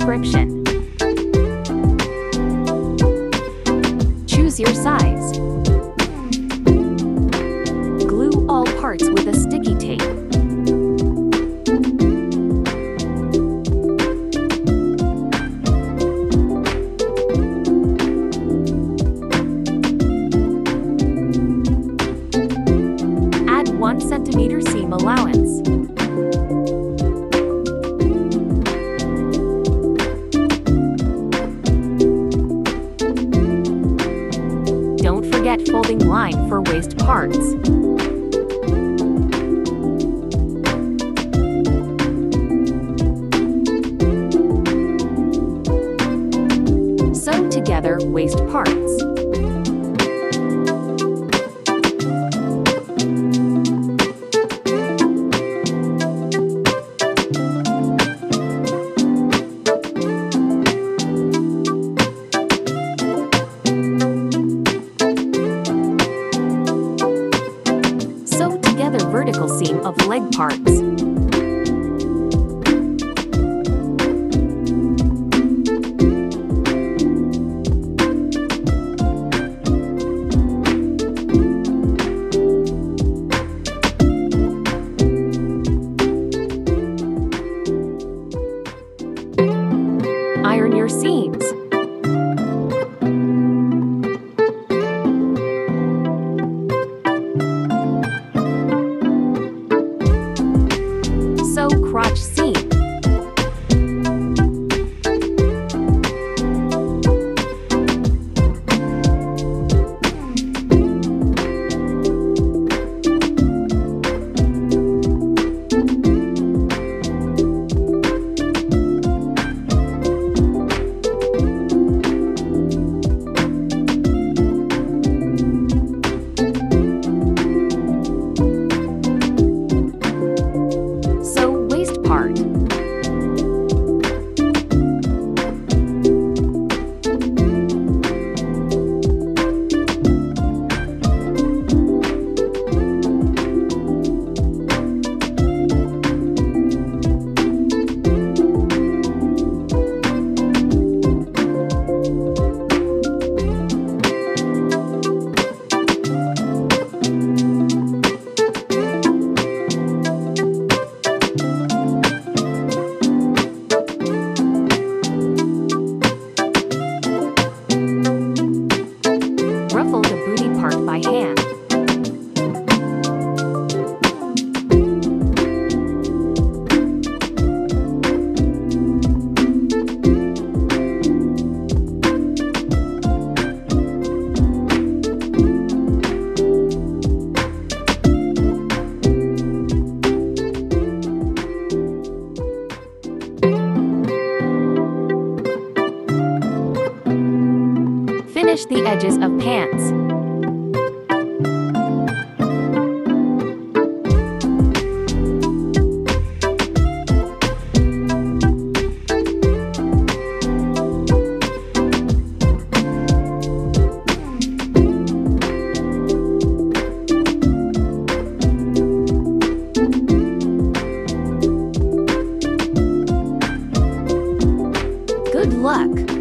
description. Choose your size. Glue all parts with a sticky tape. Add 1 cm seam allowance. Don't forget folding line for waist parts. Sew together waist parts. Sew together vertical seam of leg parts. Iron your seams. Sew crotch seam. Sew waist part. Ruffle the booty part by hand. Finish the edges of pants. Good luck!